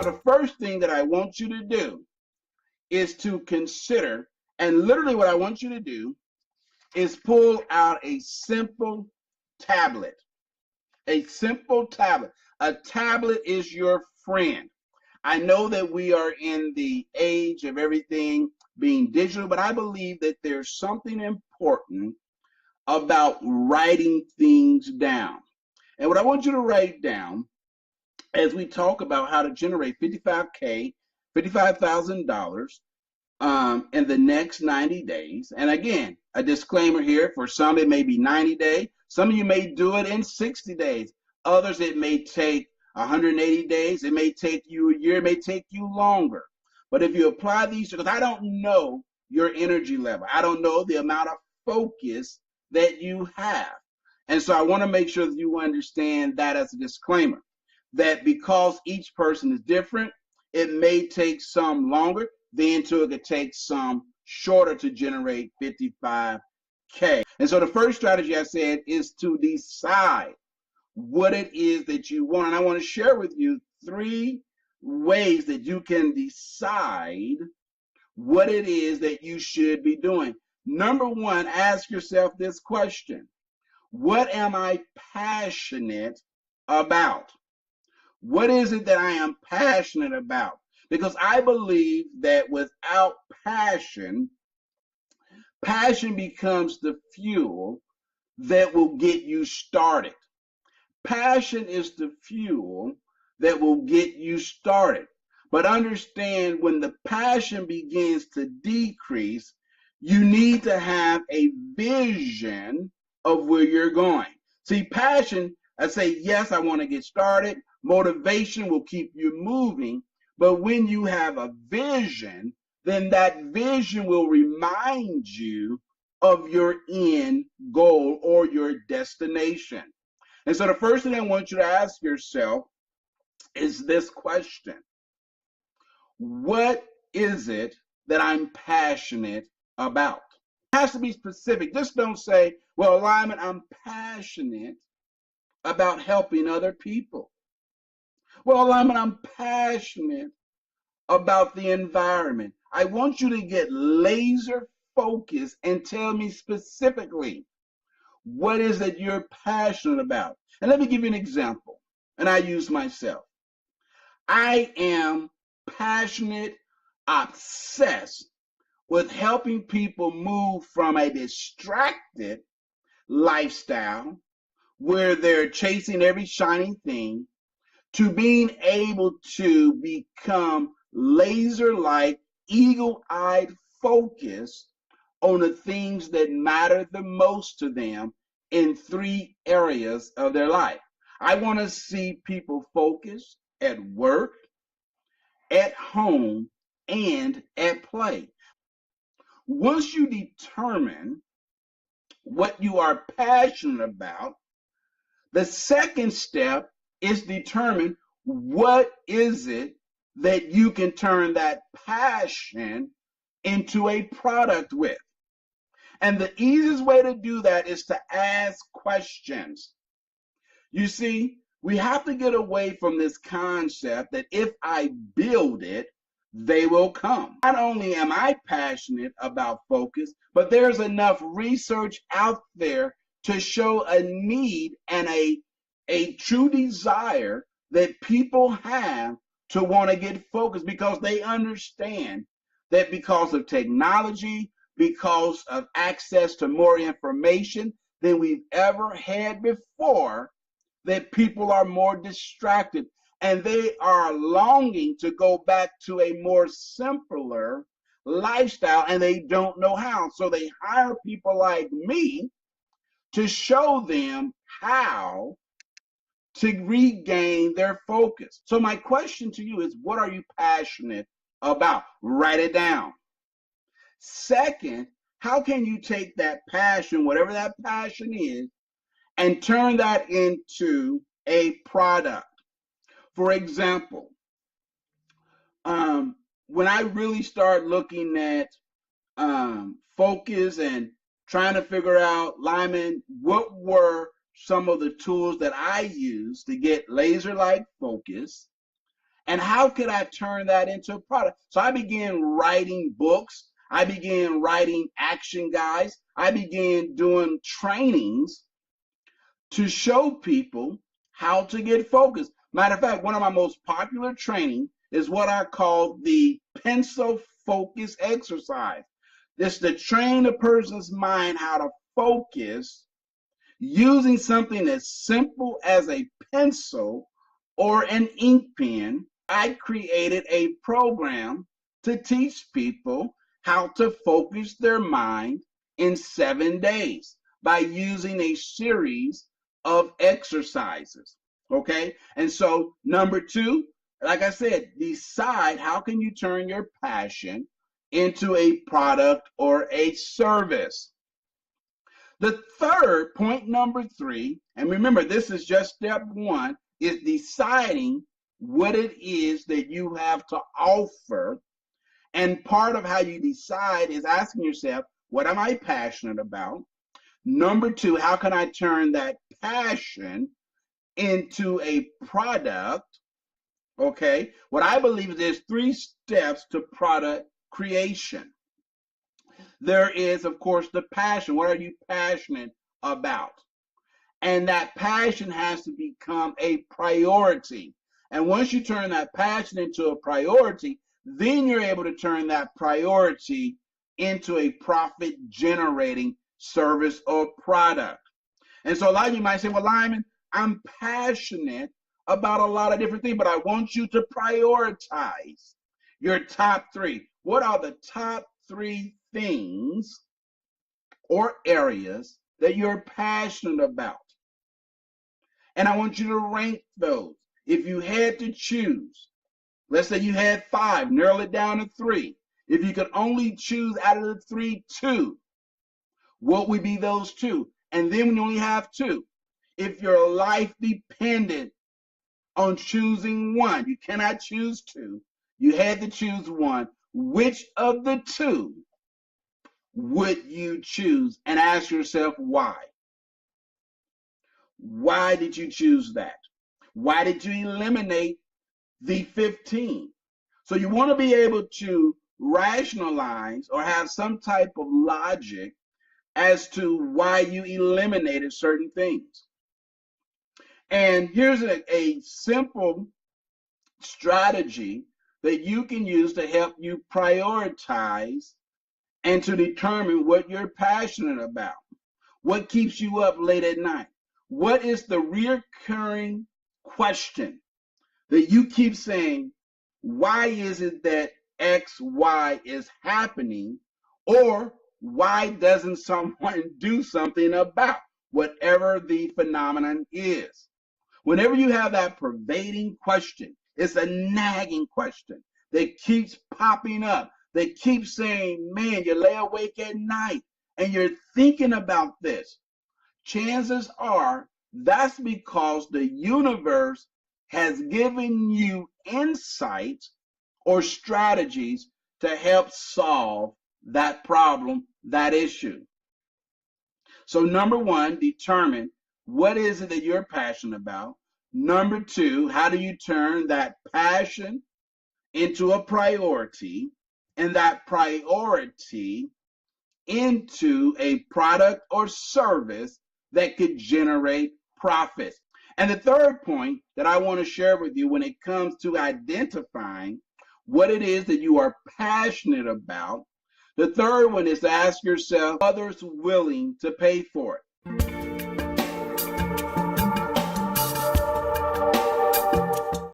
the first thing that I want you to do is to consider, and literally what I want you to do is pull out a simple tablet. A simple tablet. A tablet is your friend. I know that we are in the age of everything being digital, but I believe that there's something important about writing things down. And what I want you to write down as we talk about how to generate 55K, $55,000 in the next 90 days. And again, a disclaimer here, for some it may be 90 days. Some of you may do it in 60 days. Others it may take 180 days. It may take you a year. It may take you longer. But if you apply these, because I don't know your energy level. I don't know the amount of focus that you have. And so I want to make sure that you understand that as a disclaimer, that because each person is different, it may take some longer, then too it could take some shorter to generate 55K. And so the first strategy I said is to decide what it is that you want. And I want to share with you 3 ways that you can decide what it is that you should be doing. Number 1, ask yourself this question: what am I passionate about? What is it that I am passionate about? Because I believe that without passion, passion becomes the fuel that will get you started. Passion is the fuel that will get you started. But understand, when the passion begins to decrease, you need to have a vision of where you're going. See, passion, I say, yes, I want to get started. Motivation will keep you moving. But when you have a vision, then that vision will remind you of your end goal or your destination. And so the first thing I want you to ask yourself is this question: what is it that I'm passionate about? It has to be specific. Just don't say, well, Lyman, I'm passionate about helping other people. Well, Lyman, I'm passionate about the environment. I want you to get laser focused and tell me specifically what is it you're passionate about. And let me give you an example. And I use myself. I am passionate, obsessed with helping people move from a distracted lifestyle where they're chasing every shiny thing to being able to become laser-like, eagle-eyed focused on the things that matter the most to them in 3 areas of their life. I want to see people focused at work, at home, and at play. Once you determine what you are passionate about, the second step is determine what is it that you can turn that passion into a product with. And the easiest way to do that is to ask questions. You see, we have to get away from this concept that if I build it, they will come. Not only am I passionate about focus, but there's enough research out there to show a need and a true desire that people have to want to get focused, because they understand that because of technology, because of access to more information than we've ever had before, that people are more distracted and they are longing to go back to a more simpler lifestyle, and they don't know how. So they hire people like me to show them how to regain their focus. So my question to you is, what are you passionate about? Write it down. Second, how can you take that passion, whatever that passion is, and turn that into a product? For example, when I really start looking at focus and trying to figure out, Lyman, what were some of the tools that I used to get laser-like focus And how could I turn that into a product? So I began writing books. I began writing action guides. I began doing trainings to show people how to get focused. Matter of fact, one of my most popular training is what I call the pencil focus exercise. This to train a person's mind how to focus using something as simple as a pencil or an ink pen. I created a program to teach people how to focus their mind in 7 days by using a series of exercises. Okay, and so number two, like I said, decide how can you turn your passion into a product or a service. The third point, number three, and remember this is just step one, is deciding what it is that you have to offer. And part of how you decide is asking yourself, what am I passionate about? Number two, how can I turn that passion into a product? Okay, what I believe is there's 3 steps to product creation. There is, of course, the passion. What are you passionate about? And that passion has to become a priority. And once you turn that passion into a priority, then you're able to turn that priority into a profit generating service or product. And so a lot of you might say, well, Lyman, I'm passionate about a lot of different things, but I want you to prioritize your top 3. What are the top 3 things or areas that you're passionate about? And I want you to rank those. If you had to choose, let's say you had 5, narrow it down to 3. If you could only choose out of the 3, 2, what would be those 2? And then when you only have 2, if your life depended on choosing 1, you cannot choose 2, you had to choose 1, which of the 2 would you choose? And ask yourself why. Why did you choose that? Why did you eliminate the 15? So you want to be able to rationalize or have some type of logic as to why you eliminated certain things. And here's a simple strategy that you can use to help you prioritize and to determine what you're passionate about. What keeps you up late at night? What is the recurring question that you keep saying, why is it that X, Y is happening? Or why doesn't someone do something about whatever the phenomenon is? Whenever you have that pervading question, it's a nagging question that keeps popping up, that keeps saying, man, you lay awake at night and you're thinking about this. Chances are that's because the universe has given you insights or strategies to help solve that problem, that issue. So number 1, determine what is it that you're passionate about. Number 2, how do you turn that passion into a priority and that priority into a product or service that could generate profits? And the third point that I want to share with you when it comes to identifying what it is that you are passionate about, the third one is to ask yourself, others willing to pay for it?